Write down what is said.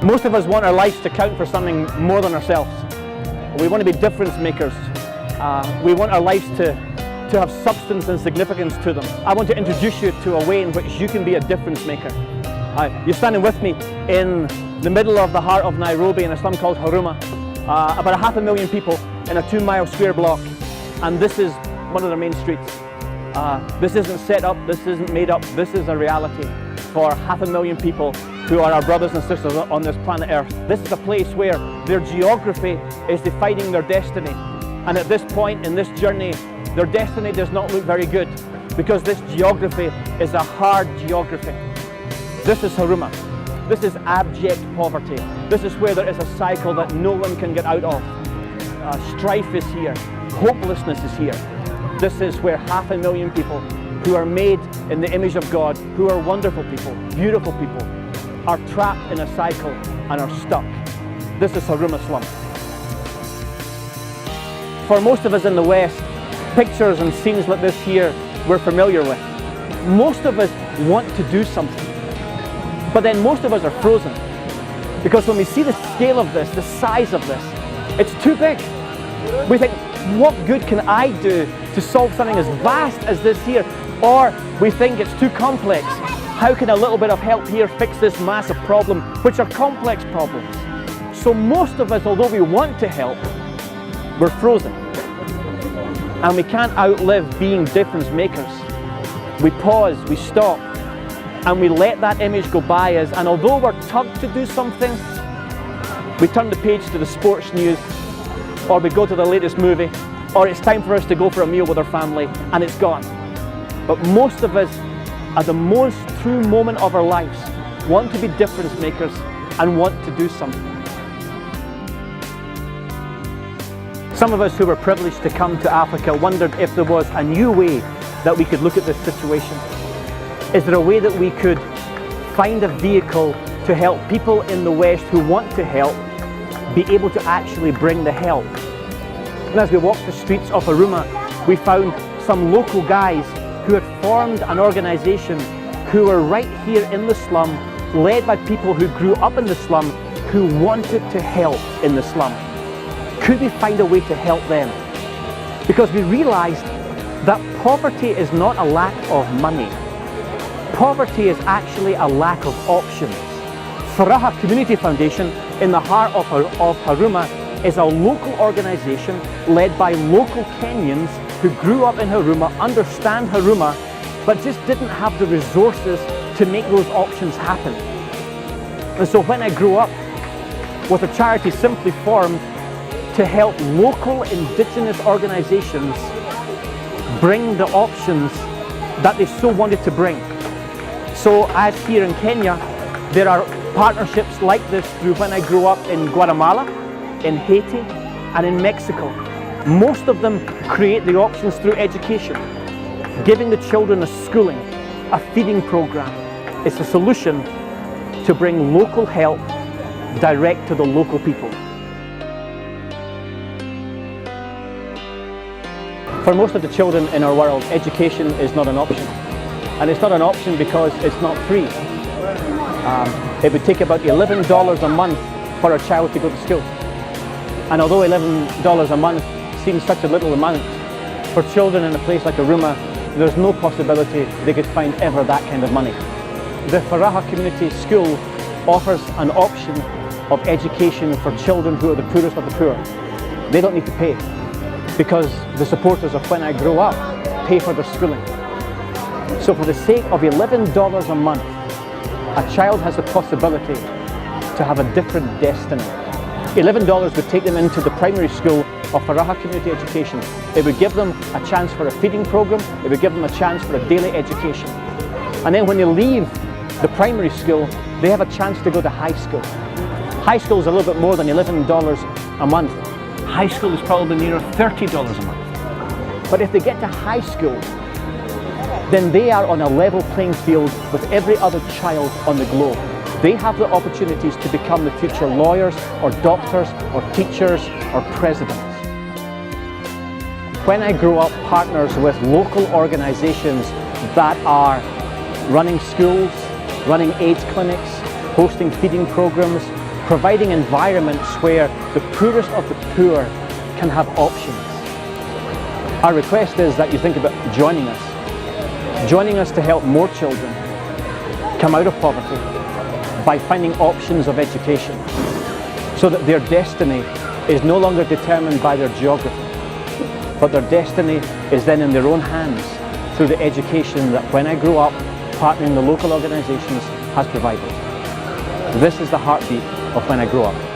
Most of us want our lives to count for something more than ourselves. We want to be difference makers. We want our lives to have substance and significance to them. I want to introduce you to a way in which you can be a difference maker. You're standing with me in the middle of the heart of Nairobi in a slum called Haruma. About 500,000 people in a 2-mile square block, and this is one of their main streets. This isn't set up, this isn't made up, this is a reality for 500,000 people who are our brothers and sisters on this planet Earth. This is a place where their geography is defining their destiny, and at this point in this journey their destiny does not look very good because this geography is a hard geography. This is Haruma. This is abject poverty. This is where there is a cycle that no one can get out of. Strife is here. Hopelessness is here. This is where 500,000 people who are made in the image of God, who are wonderful people, beautiful people, are trapped in a cycle and are stuck. This is Haruma slum. For most of us in the West, pictures and scenes like this here we're familiar with. Most of us want to do something, but then most of us are frozen. Because when we see the scale of this, the size of this, it's too big. We think, what good can I do to solve something as vast as this here? Or we think it's too complex. How can a little bit of help here fix this massive problem, which are complex problems? So most of us, although we want to help, we're frozen. And we can't outlive being difference makers. We pause, we stop, and we let that image go by us, and although we're tugged to do something, we turn the page to the sports news, or we go to the latest movie, or it's time for us to go for a meal with our family, and it's gone. But most of us, at the most true moment of our lives, want to be difference makers and want to do something. Some of us who were privileged to come to Africa wondered if there was a new way that we could look at this situation. Is there a way that we could find a vehicle to help people in the West who want to help be able to actually bring the help? And as we walked the streets of Haruma, we found some local guys who had formed an organization who were right here in the slum, led by people who grew up in the slum, who wanted to help in the slum. Could we find a way to help them? Because we realized that poverty is not a lack of money. Poverty is actually a lack of options. Furaha Community Foundation in the heart of Haruma is a local organization led by local Kenyans who grew up in Haruma, understand Haruma, but just didn't have the resources to make those options happen. And so when I grew up, with a charity simply formed to help local indigenous organizations bring the options that they so wanted to bring. So as here in Kenya, there are partnerships like this through when I grew up in Guatemala, in Haiti, and in Mexico. Most of them create the options through education, giving the children a schooling, a feeding program. It's a solution to bring local help direct to the local people. For most of the children in our world, education is not an option. And it's not an option because it's not free. It would take about $11 a month for a child to go to school. And although $11 a month seems such a little amount, for children in a place like Haruma, there's no possibility they could find ever that kind of money. The Furaha Community School offers an option of education for children who are the poorest of the poor. They don't need to pay because the supporters of When I Grow Up pay for their schooling. So for the sake of $11 a month, a child has the possibility to have a different destiny. $11 would take them into the primary school of Furaha Community Education. It would give them a chance for a feeding program. It would give them a chance for a daily education. And then when they leave the primary school, they have a chance to go to high school. High school is a little bit more than $11 a month. High school is probably nearer $30 a month. But if they get to high school, then they are on a level playing field with every other child on the globe. They have the opportunities to become the future lawyers or doctors or teachers or presidents. When I Grow Up partners with local organizations that are running schools, running AIDS clinics, hosting feeding programs, providing environments where the poorest of the poor can have options. Our request is that you think about joining us to help more children come out of poverty by finding options of education so that their destiny is no longer determined by their geography, but their destiny is then in their own hands through the education that When I Grow Up, partnering the local organisations, has provided. This is the heartbeat of When I Grow Up.